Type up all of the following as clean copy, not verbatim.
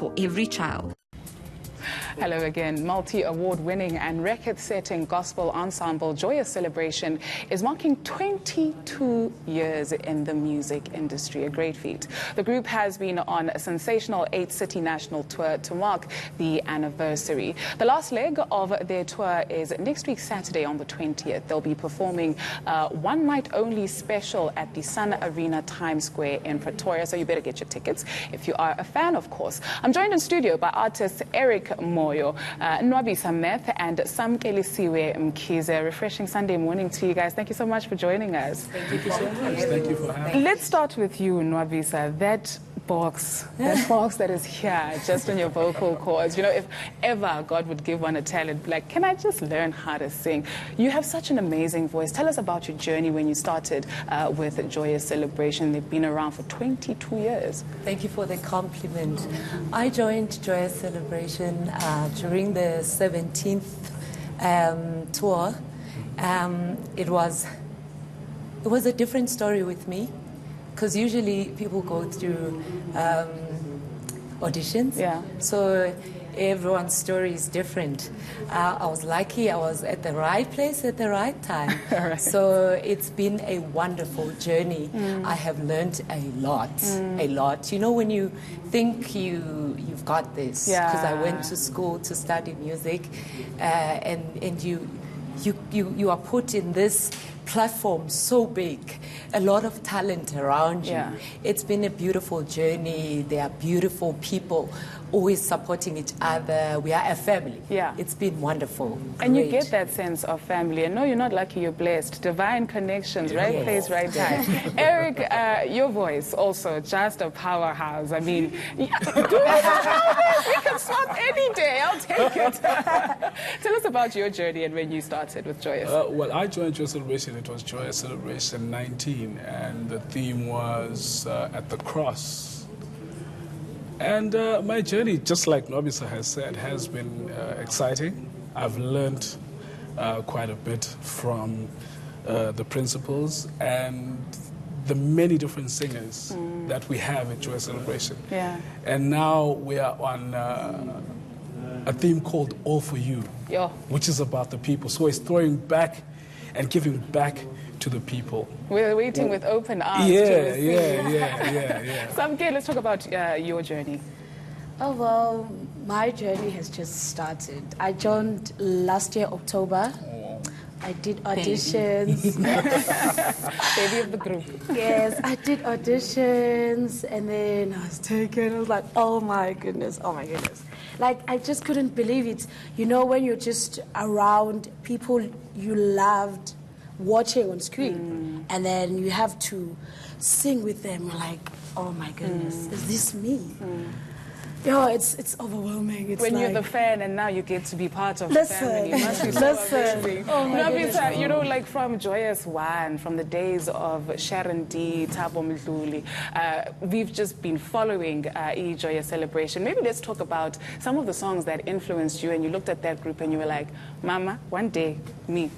for every child. Hello again. Multi-award-winning and record-setting gospel ensemble Joyous Celebration is marking 22 years in the music industry, a great feat. The group has been on a sensational 8-city national tour to mark the anniversary. The last leg of their tour is next week, Saturday on the 20th. They'll be performing a one-night-only special at the Sun Arena Times Square in Pretoria, so you better get your tickets if you are a fan, of course. I'm joined in studio by artists Eric Moyo, Nwabisa Meth, and Samkelisiwe Mkhize. Refreshing Sunday morning to you guys. Thank you so much for joining us. Thank you so much. Thank you for having us. Let's start with you, Nwabisa. That box that is here, just on your vocal cords. You know, if ever God would give one a talent, like, can I just learn how to sing? You have such an amazing voice. Tell us about your journey when you started with Joyous Celebration. They've been around for 22 years. Thank you for the compliment. I joined Joyous Celebration during the 17th tour. It was a different story with me, because usually people go through auditions. Yeah. So everyone's story is different. I was lucky I was at the right place at the right time. Right. So it's been a wonderful journey. I have learned a lot. You know, when you think you've got this, because I went to school to study music, and you are put in this platform so big, a lot of talent around you. Yeah. It's been a beautiful journey. There are beautiful people always supporting each other. We are a family. Yeah. It's been wonderful. And you Great. get that sense of family. And no, you're not lucky, you're blessed. Divine connections, right Yes. place, right time. Eric, your voice also just a powerhouse. I mean, we can swap any day. I'll take it. Tell us about your journey and when you started with Joyous. Well, I joined Joyous Celebration. It was Joyous Celebration 19, and the theme was at the cross. And my journey, just like Nwabisa has said, has been exciting. I've learned quite a bit from the principals and the many different singers that we have at Joyous Celebration. Yeah. And now we are on a theme called All For You, which is about the people. So it's throwing back and giving back to the people. We're waiting with open arms. Yeah. Samke, let's talk about your journey. Oh, well, my journey has just started. I joined last year, October. I did auditions. Baby of the group. Yes, I did auditions, and then I was taken. I was like, oh my goodness. Like, I just couldn't believe it. You know, when you're just around people you loved watching on screen, and then you have to sing with them, you're like, oh my goodness, is this me? Yo, it's overwhelming. It's when like, you're the fan and now you get to be part of the family. It must be so amazing. Oh my goodness. You know, like from Joyous One, from the days of Sharon D, Thabo Mdluli, we've just been following Joyous Celebration. Maybe let's talk about some of the songs that influenced you, and you looked at that group and you were like, Mama, one day, me.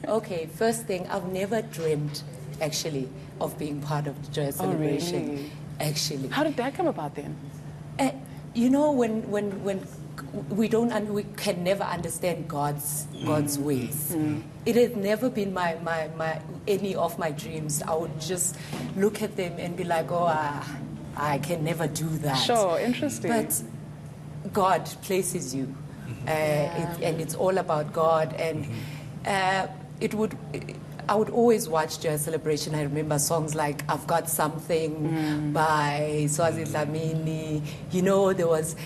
Okay, first thing, I've never dreamed, actually, of being part of the Joyous Celebration. Really? Actually. How did that come about then? You know, when we can never understand God's ways. It has never been any of my dreams. I would just look at them and be like, oh, I can never do that. Sure, interesting. But God places you, and it's all about God. And I would always watch Joyous Celebration. I remember songs like I've Got Something by Swazi Dlamini. You know, there was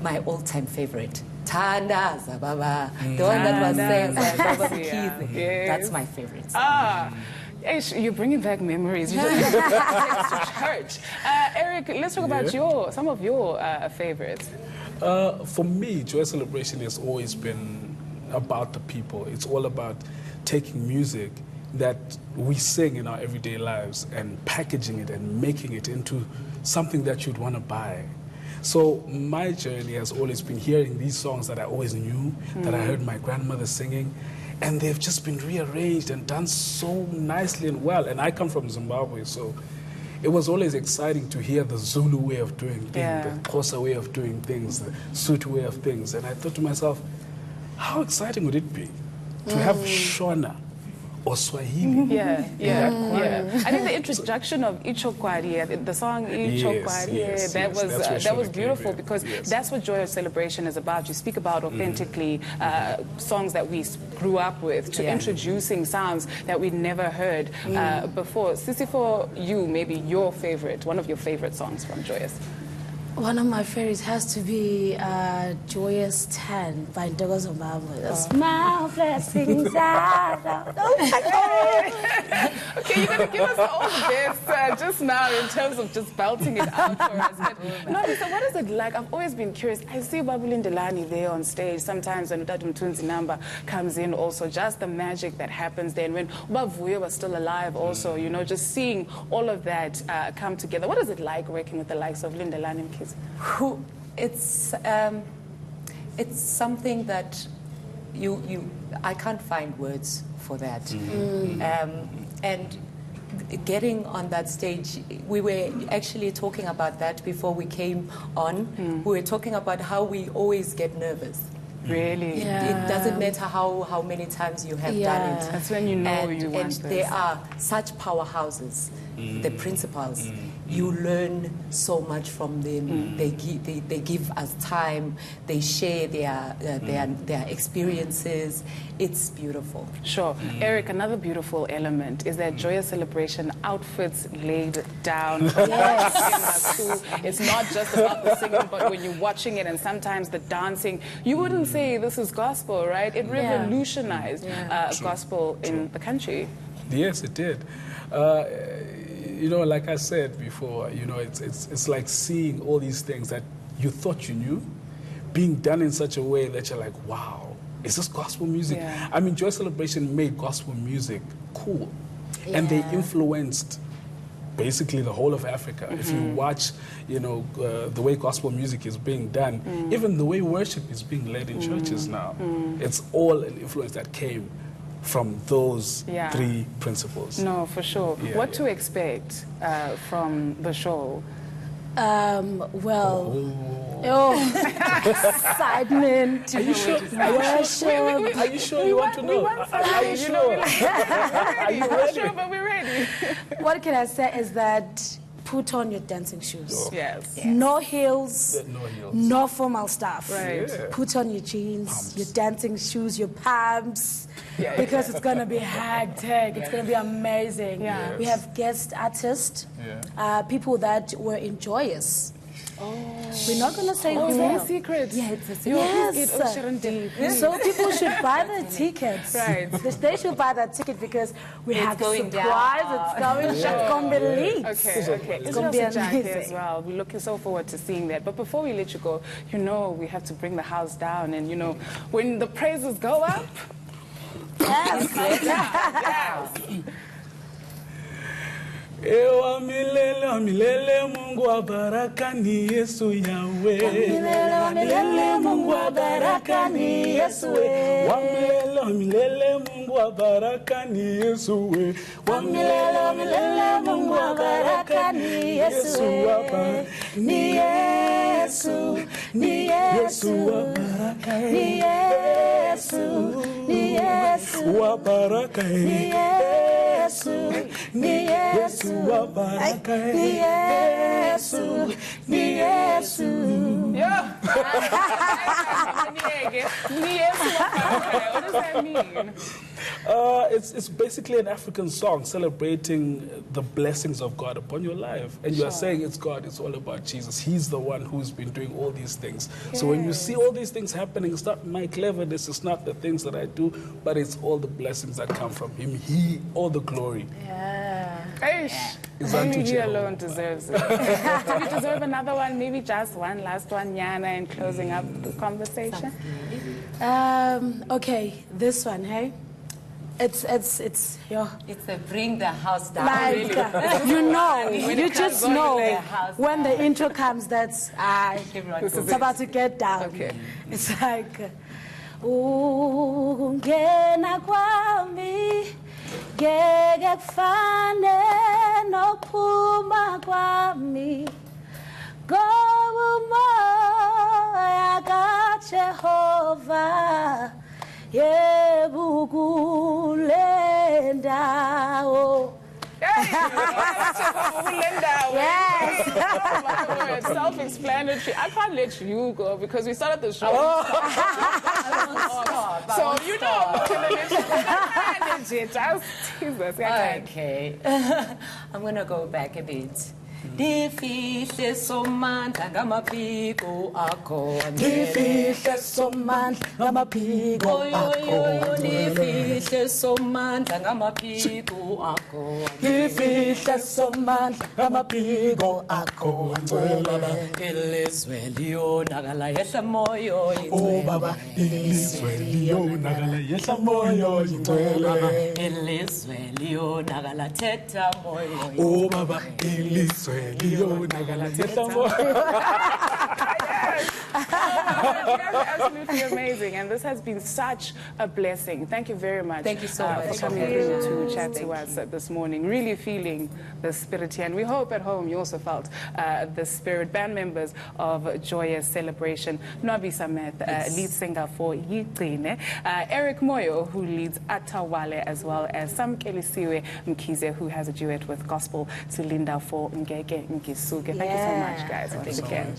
my all-time favorite, Tanda Zababa, the one that was sang by Baba Mkhize. Yes. That's my favorite song. You're bringing back memories. You just to church. Eric, let's talk about some of your favorites. For me, Joyous Celebration has always been about the people. It's all about taking music that we sing in our everyday lives and packaging it and making it into something that you'd want to buy. So my journey has always been hearing these songs that I always knew, that I heard my grandmother singing, and they've just been rearranged and done so nicely and well. And I come from Zimbabwe, so it was always exciting to hear the Zulu way of doing things, the Xhosa way of doing things, the Sotho way of things. And I thought to myself, how exciting would it be to have Shona or Swahili? I think the introduction of Ichokwari, the song Ichokwari, that was beautiful because that's what Joyous Celebration is about. You speak about authentically songs that we grew up with, to introducing sounds that we'd never heard before. Sissy, for you, maybe your favorite, one of your favorite songs from Joyous? One of my favorites has to be Joyous 10 by Douglas Omabo. Smile, blessings out. Okay, you're going to give us all of this just now in terms of just belting it out for us. But, no, so what is it like? I've always been curious. I see Babulin Delani there on stage sometimes when Utatum Tunzi number comes in also, just the magic that happens then when Ubavuyo was still alive also, you know, just seeing all of that come together. What is it like working with the likes of Lindelani and Kids? It's something that I can't find words for that. And getting on that stage, we were actually talking about that before we came on. We were talking about how we always get nervous. Really? It doesn't matter how many times you have done it. That's when you know you want and this. there are such powerhouses, the principals. You learn so much from them. They give us time. They share their experiences. It's beautiful. Sure. Eric, another beautiful element is that Joyous Celebration outfits laid down. Yes. It's not just about the singing, but when you're watching it and sometimes the dancing, you wouldn't say this is gospel, right? It revolutionized gospel in the country. Yes, it did. You know, like I said before, you know, it's like seeing all these things that you thought you knew being done in such a way that you're like, wow, is this gospel music? I mean, Joyous Celebration made gospel music cool. And they influenced basically the whole of Africa. If you watch, you know, the way gospel music is being done, even the way worship is being led in churches now, it's all an influence that came from those three principles. No, for sure. What to expect from the show? Excitement. Are you sure? Worship. Are you sure you want to know? Are you sure? Are you ready? Sure, but we're ready. What can I say is that put on your dancing shoes. Yes. No heels. No heels. No formal stuff. Right. Yeah. Put on your jeans, your dancing shoes, your pumps, because it's going to be hectic. It's going to be amazing. Yeah. We have guest artists, people that were in Joyous. We're not going to say it's who. a secret. Yeah, it's a secret. Yes. So people should buy the tickets. Right. They should buy that ticket because we have a going surprise. down. It's going to be lit. Okay. It's going to be amazing. As well. We're looking so forward to seeing that. But before we let you go, you know, we have to bring the house down. And, you know, when the praises go up, Ewa milele Mungu wa baraka ni Yesu Yahweh. Milele Mungu wa baraka ni Yesu we. Wa milele Mungu wa baraka ni Yesu we. Wa milele Mungu wa baraka ni Yesu we. Ni Yesu, ni Yesu wa baraka. ni Yesu, ni Yesu Wa baraka. ni Yesu, ni Yesu Wa baraka. ni Yesu, ni Yesu. What does that mean? It's basically an African song celebrating the blessings of God upon your life. And you are saying it's God, it's all about Jesus. He's the one who's been doing all these things. So when you see all these things happening, it's not my cleverness, it's not the things that I do, but it's all the blessings that come from Him. He, all the glory. Maybe he alone deserves it. Do we deserve another one? Maybe just one last one, Yana, in closing up the conversation? Okay, this one, hey? It's a bring the house down. like, you know, When you it just comes on, know the house when the intro comes, that's, it's about to get down. Okay. It's like, ungena kwami, ngeke kufane nophuma kwami ngoba umoya kaJehova yebo kule ndawo. Yes. Oh my word, self-explanatory. I can't let you go because we started the show. So you know I'm not gonna let you go. Just tease us. Okay. I'm gonna go back a bit. Ndifihle somandla ngamaphiko akho Ndifihle somandla ngamaphiko akho Ndifihle somandla ngamaphiko akho Ndifihle somandla ngamaphiko akho Ilizwe liyonakala yehla moyo Oh baba, ilizwe liyonakala yehla moyo yingcwele. Ilizwe liyonakala thetha moyo Oh baba, ilizwe liyonakala yehla moyo. That's absolutely amazing, and this has been such a blessing. Thank you very much. Thank you so much. For coming through to chat to us this morning. Really feeling the spirit here, and we hope at home you also felt the spirit. Band members of Joyous Celebration, Nobi Samet, lead singer for Yigcine, Eric Moyo, who leads Atawale, as well as Sam Kelisiwe Mkize, who has a duet with Gospel Silinda for Ngeke Ngisuke. Thank you so much, guys, once again.